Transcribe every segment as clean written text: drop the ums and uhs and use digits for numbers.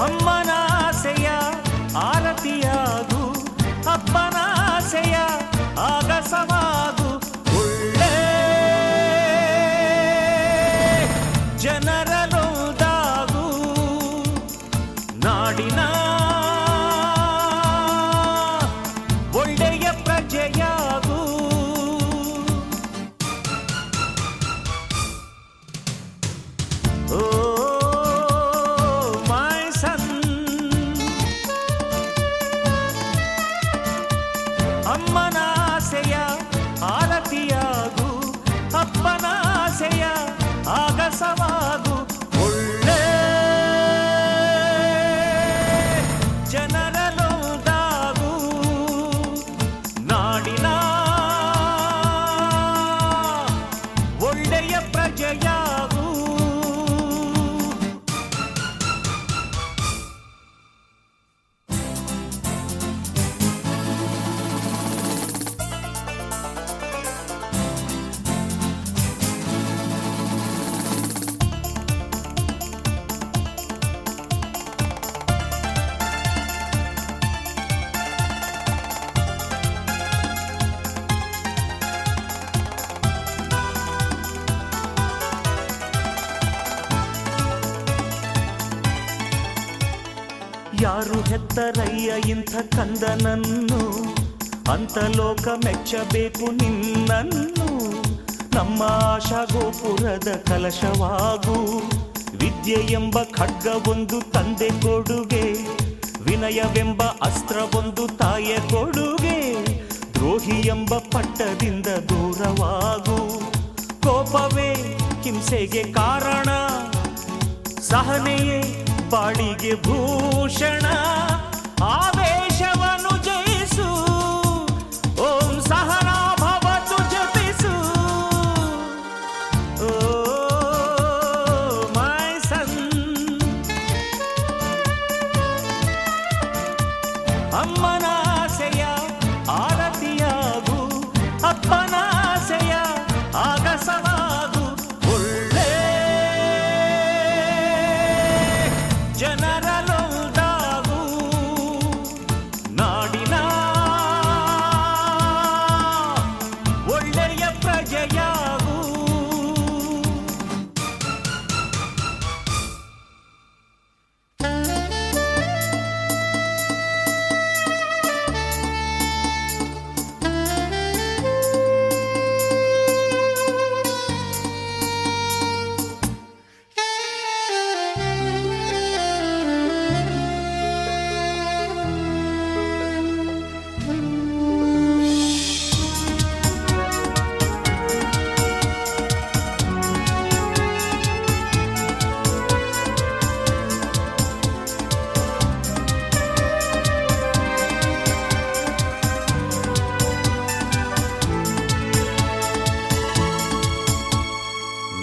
ಅಮ್ಮನಾಸೆಯ ಆರತಿಯಾಗು, ಅಪ್ಪನಾಸೆಯ ಆಗಸವಾಗು, ಒಳ್ಳೆ ಜನರಲೊಂದಾಗು, ನಾಡಿನ ಒಳ್ಳೆಯ ಪ್ರಜೆಯಾಗು. ಓ ಅಮ್ಮನಾಸೆಯ ಆರತಿಯಾಗು, ಅಪ್ಪನಾಸೆಯ ಆಗಸವಾಗು, ಒಳ್ಳೆ ಜನರಲೊಂದಾಗು, ನಾಡಿನ ಒಳ್ಳೆಯ ಪ್ರಜೆಯಾಗು. ಯಾರು ಹೆತ್ತರಯ್ಯ ಇಂಥ ಕಂದನನ್ನು, ಅಂತ ಲೋಕ ಮೆಚ್ಚಬೇಕು ನಿನ್ನನ್ನು. ನಮ್ಮ ಆಶಾ ಗೋಪುರದ ಕಲಶವಾಗು, ವಿದ್ಯೆ ಎಂಬ ಖಡ್ಗವೊಂದು ತಂದೆ ಕೊಡುಗೆ, ವಿನಯವೆಂಬ ಅಸ್ತ್ರವೊಂದು ತಾಯಿಯ ಕೊಡುಗೆ. ದ್ರೋಹಿ ಎಂಬ ಪಟ್ಟದಿಂದ ದೂರವಾಗು, ಕೋಪವೇ ಹಿಂಸೆಗೆ ಕಾರಣ, ಸಹನೆಯೇ ಬಾಳಿಗೆ ಭೂಷಣ. ಆವೇಶವನ್ನು ಜಯಿಸು, ಓಂ ಸಹನಾ ಭವತು ಜಪಿಸು. ಓ ಮೈ ಸನ್, ಅಮ್ಮನಾಸೆಯ ಆರತಿಯಾಗು, ಅಪ್ಪನಾಸೆಯ ಆಗಸವಾಗು, ಒಳ್ಳೆ ಜನರಲೊಂದಾಗು, ನಾಡಿನ ಒಳ್ಳೆಯ ಪ್ರಜೆಯಾಗು.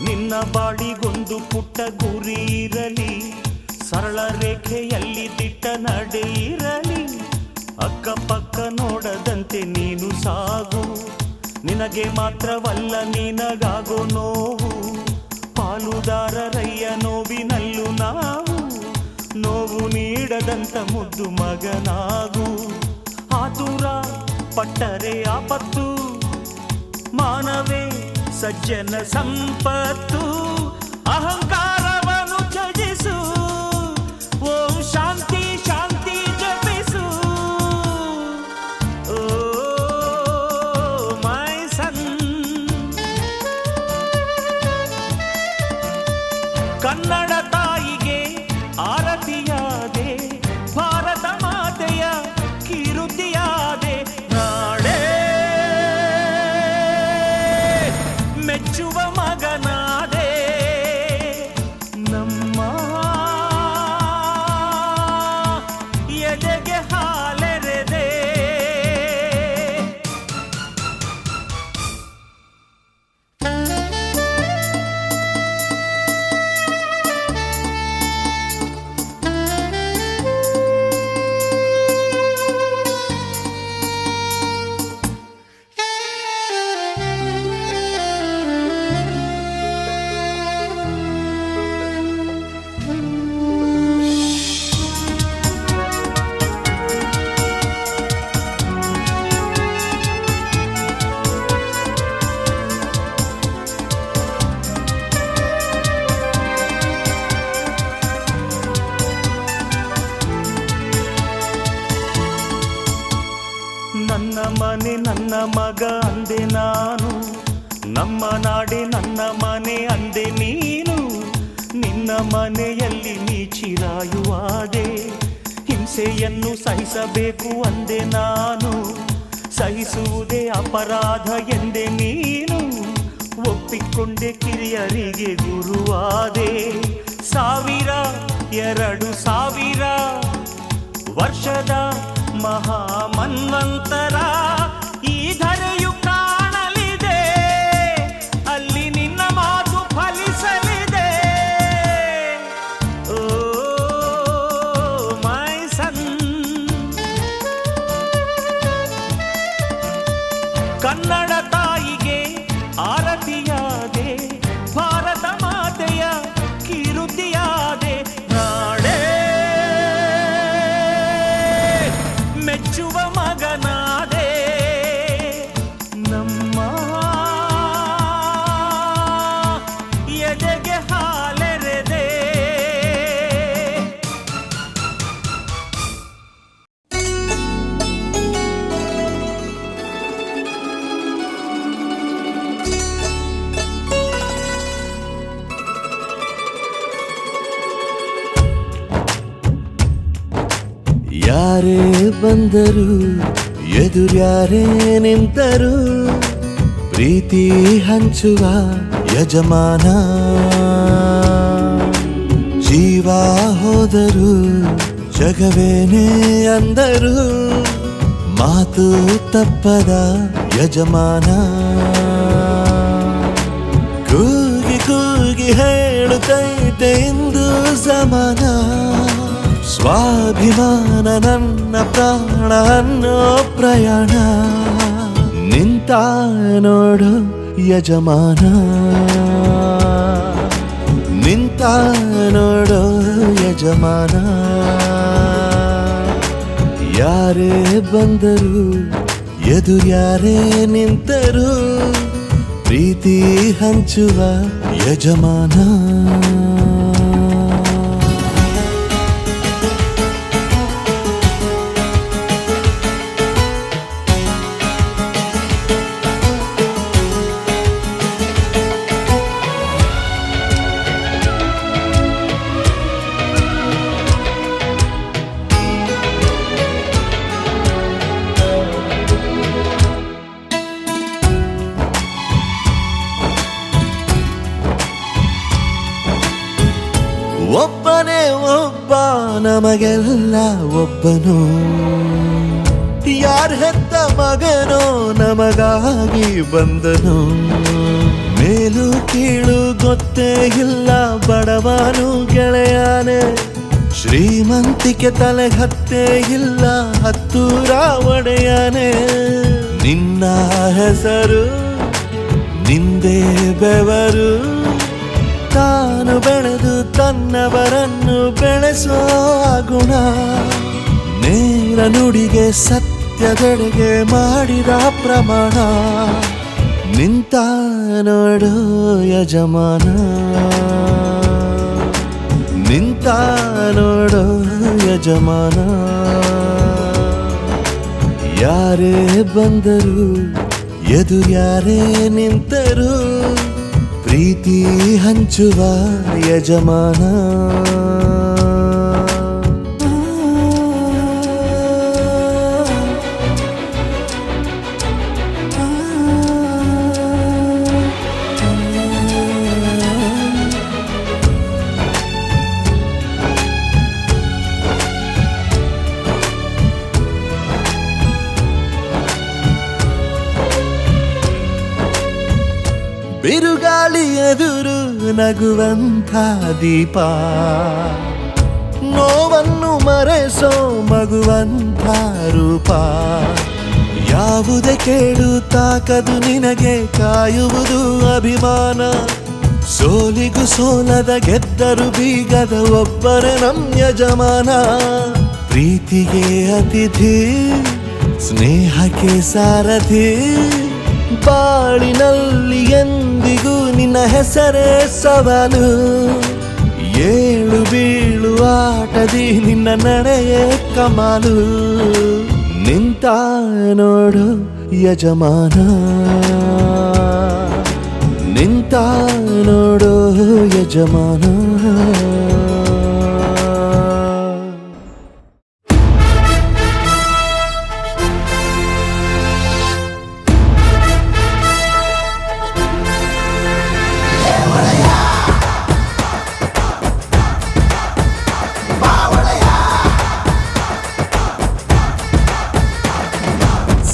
ನಿನ್ನ ಬಾಳಿಗೊಂದು ಪುಟ್ಟ ಗುರಿ ಇರಲಿ, ಸರಳ ರೇಖೆಯಲ್ಲಿ ದಿಟ್ಟ ನಡೆ ಇರಲಿ. ಅಕ್ಕಪಕ್ಕ ನೋಡದಂತೆ ನೀನು ಸಾಗು, ನಿನಗೆ ಮಾತ್ರವಲ್ಲ ನಿನಗಾಗೋ ನೋವು. ಪಾಲುದಾರರಯ್ಯ ನೋವಿನಲ್ಲೂ ನಾವು, ನೋವು ನೀಡದಂತ ಮುದ್ದು ಮಗನಾಗು. ಆತುರ ಪಟ್ಟರೆ ಆಪತ್ತು, ಮಾನವೇ ಸಜ್ಜನ ಸಂಪತ್ತು. ಅಹಂಕಾರವನ್ನು ತ್ಯಜಿಸು, ಓಂ ಶಾಂತಿ ಶಾಂತಿ ಜಪಿಸು. ಓ ಮೈ ಸನ್, ಕನ್ನಡ ತಾಯಿಗೆ ಆರತಿಯಾದೆ, ಭಾರತ ಮಾತೆಯ ಕೀರುತಿಯಾದೆ. ನಾಡೇ ಮೆಚ್ಚುವ ಮಗನಾದೆ, ನಮ್ಮ ಮನೆ ನನ್ನ ಮಗ ಅಂದೆ ನಾನು, ನಮ್ಮ ನಾಡೆ ನನ್ನ ಮನೆ ಅಂದೆ ನೀನು. ನಿನ್ನ ಮನೆಯಲ್ಲಿ ನೀ ಚಿರಾಯುವಾದೆ, ಹಿಂಸೆಯನ್ನು ಸಹಿಸಬೇಕು ಅಂದೆ ನಾನು. ಸಹಿಸುವುದೇ ಅಪರಾಧ ಎಂದೆ ನೀನು, ಒಪ್ಪಿಕೊಂಡೆ ಕಿರಿಯರಿಗೆ ಗುರುವಾದೆ. 1000-2000 ವರ್ಷದ ಮಹಾಮನ್ವಂತರ ಈ ಧರೆಯು ಕಾಣಲಿದೆ, ಅಲ್ಲಿ ನಿನ್ನ ಮಾತು ಫಲಿಸಲಿದೆ. ಓ ಮೈ ಸನ್, ಕನ್ನಡ ತಾಯಿಗೆ ಆರತಿಯಾದೆ, ಭಾರತ ಮಾತೆಯ ಕೀರುತಿಯಾದೆ. ನಾಡೇ ಮೆಚ್ಚುವ ಮಗನಾದೆ, ನಮ್ಮ ಎದೆಗೆ ಹಾಲೆರೆದೆ. ಯಾರೇ ಬಂದರು ಎದುರ್ಯಾರೇ ನಿಂತರು, ಪ್ರೀತಿ ಹಂಚುವ ಯಜಮಾನ. ಜೀವ ಹೋದರು ಜಗವೇನೇ ಅಂದರು, ಮಾತು ತಪ್ಪದ ಯಜಮಾನ. ಕೂಗಿ ಕೂಗಿ ಹೇಳುತ್ತೈತೆ ಇಂದು ಸಮಾನ, ಸ್ವಾಭಿಮಾನ ನನ್ನ ಪ್ರಾಣ ಅನ್ನೋ ಪ್ರಯಾಣ. ನಿಂತ ನೋಡು ಯಜಮಾನ, ನಿಂತ ನೋಡು ಯಜಮಾನ. ಯಾರೇ ಬಂದರು ಎದುರ್ಯಾರೇ ನಿಂತರು, ಪ್ರೀತಿ ಹಂಚುವ ಯಜಮಾನ. ಒಬ್ಬನೇ ಒಬ್ಬ ನಮಗೆಲ್ಲ ಒಬ್ಬನು, ಯಾರ ಹೆತ್ತ ಮಗನೋ ನಮಗಾಗಿ ಬಂದನು. ಮೇಲು ಕೀಳು ಗೊತ್ತೇ ಇಲ್ಲ ಬಡವನು ಗೆಳೆಯಾನೆ, ಶ್ರೀಮಂತಿಕೆ ತಲೆ ಹತ್ತೇ ಇಲ್ಲ ಹತ್ತೂರ ಒಡೆಯಾನೆ. ನಿನ್ನ ಹೆಸರು ನಿಂದೇ ಬೆವರು, ತಾನು ಬೆಳೆದು ತನ್ನವರನ್ನು ಬೆಳೆಸೋ ಗುಣ. ನೇರ ನುಡಿಗೆ ಸತ್ಯದೆಡೆಗೆ ಮಾಡಿದ ಪ್ರಮಾಣ. ನಿಂತ ನೋಡು ಯಜಮಾನ, ನಿಂತ ನೋಡು ಯಜಮಾನ. ಯಾರೇ ಬಂದರು ಎದುರ್ಯಾರೇ ನಿಂತರು, ಪ್ರೀತಿ ಹಂಚುವ ಯಜಮಾನ. ಬಿರುಗಾಳಿ ಎದುರು ನಗುವಂಥ ದೀಪ, ನೋವನ್ನು ಮರೆಸೋ ಮಗುವಂಥ ರೂಪ. ಯಾವುದೇ ಕೇಳು ತಾಕದು ನಿನಗೆ ಕಾಯುವುದು ಅಭಿಮಾನ. ಸೋಲಿಗೂ ಸೋಲದ ಗೆದ್ದರು ಬೀಗದ ಒಬ್ಬರೇ ನಮ್ ಯಜಮಾನ. ಪ್ರೀತಿಗೆ ಅತಿಥಿ ಸ್ನೇಹಕ್ಕೆ ಸಾರಥಿ, ಬಾಳಿನಲ್ಲಿ ಎಂದಿಗೂ ನಿನ್ನ ಹೆಸರೇ ಸವಾಲು. ಏಳು ಬೀಳು ಆಟದಿ ನಿನ್ನ ನಡೆಯೇ ಕಮಾಲು. ನಿಂತ ನೋಡು ಯಜಮಾನ ನಿಂತ ನೋಡೋ ಯಜಮಾನ.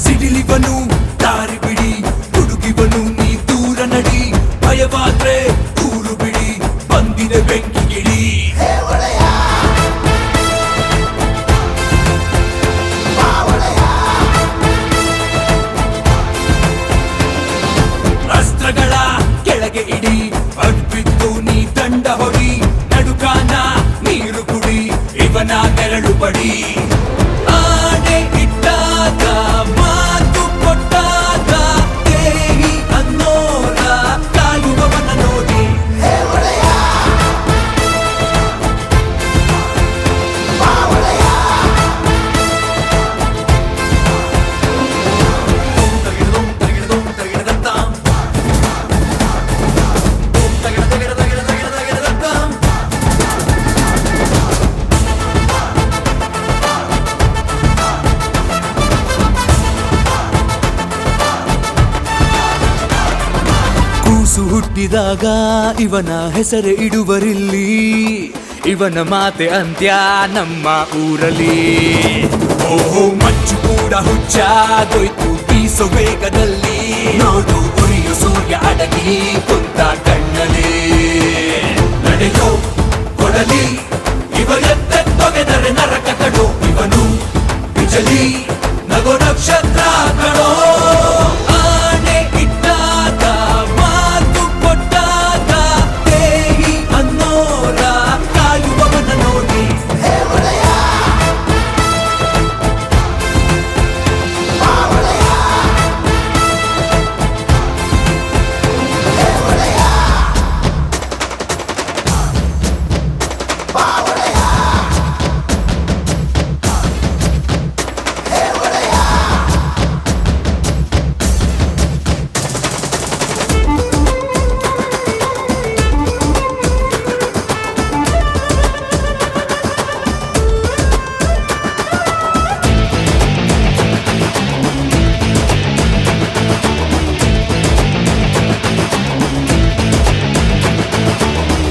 ಸಿಡಿಲಿವನು ದಾರಿ ಬಿಡಿ, ಹುಡುಗಿವನು ನೀ ದೂರ ನಡಿ, ಭಯವಾದ್ರೆ ಊರು ಬಿಡಿ, ಬಂದಿದೆ ಬೆಂಕಿ ಗಿಡಿ. ಅಸ್ತ್ರಗಳ ಕೆಳಗೆ ಇಡಿ, ಅಡ್ಬಿದ್ದು ನೀ ದಂಡ ಹೊಡಿ, ನಡುಕಾನ ನೀರು ಕುಡಿ, ಇವನ ನೆರಳು ಪಡಿ. ಆಣೆ ಇಟ್ಟಾಗ ಮಾತು ಕೊಟ್ಟಾಗ ದೇಹಿ ಅನ್ನೋರ ಕಾಯುವವನ ನೋಡಿ. ಕೂಸು ಹುಟ್ಟಿದಾಗ ಇವನ ಹೆಸರೇ ಇಡುವರಿಲ್ಲಿ, ಇವನ ಮಾತೆ ಅಂತ್ಯ ನಮ್ಮ ಊರಲ್ಲಿ. ಓಹೋ ಮಚ್ಚು ಕೂಡ ಹುಚ್ಚಾಗೋಯ್ತು ಬೀಸೋ ವೇಗದಲ್ಲಿ, ನೋಡು ಉರಿಯು ಸೂರ್ಯ ಅಡಗಿ ಕುಂತ ಕಣ್ಣಲ್ಲಿ. ನಡೆಯೋ ಕೊಡಲಿ ಇವ ಎತ್ತೆ ತೊಗೆದರೆ ನರಕ ಕಡೋ, ಇವನು ಬಿಜಲಿ ನಗೋ ನಕ್ಷತ್ರ ಕಡೋ. ಆಣೆ ಇಟ್ಟಾಗ ಮಾತು ಕೊಟ್ಟಾಗ ದೇಹಿ ಅನ್ನೋರ ಕಾಯುವವನ ನೋಡಿ.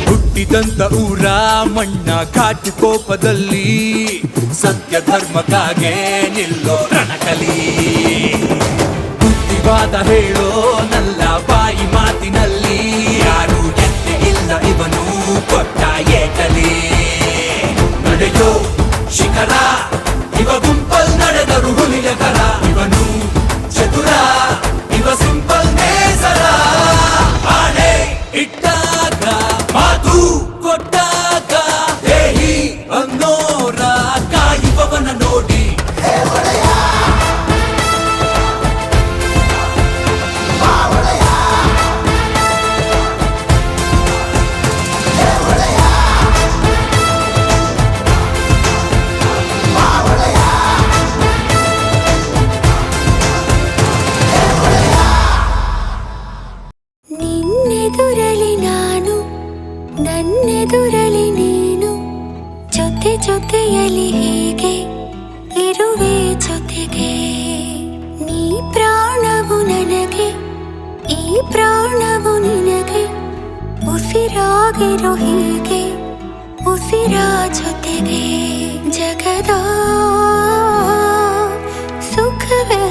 ಹುಟ್ಟಿದಂತ ಊರ ಮಣ್ಣ ಘಾಟಿ ಕೋಪದಲ್ಲಿ, ಸತ್ಯ ಧರ್ಮಕ್ಕಾಗೆ ನಿಲ್ಲೋ ರಣಕಲಿ. ಬುದ್ಧಿವಾದ ಹೇಳೋ ನಲ್ಲ ಬಾಯಿ ಮಾತಿನಲ್ಲಿ, ಯಾರು ಎತ್ತೆ ಇಲ್ಲ ಇವನು ಕೊಟ್ಟ ಏಟಲಿ. ನಡೆಯೋ ಶಿಖರ ಇವ ಗುಂಪಲ್ ನಡೆದರು ಹುಲಿಯ ಕರ, ಇವನು ಚತುರ ಇವ ಸಿಂಪಲ್ ನೇಸರ. ಆಣೆ ಇಟ್ಟಾಗ ಮಾತು ಕೊಟ್ಟಾಗ ದೇಹಿ ಅನ್ನೋರ ಕಾಯುವವನ ನೋಡಿ. ನಿನ್ನೆದುರಲಿ ನಾನು, ನನ್ನೆದುರಲಿ ನೀನು, ಜೊತೆ ಜೊತೆಯಲಿ ಹೀಗೆ ಇರುವೆ ಜೊತೆಗೆ. ನೀ ಪ್ರಾಣವು ನನಗೆ, ಈ ಪ್ರಾಣವು ನಿನಗೆ, ಉಸಿರಾಗಿರೋ ಹೀಗೆ ಉಸಿರ ಜೊತೆಗೆ. ಜಗದ ಸುಖವೇ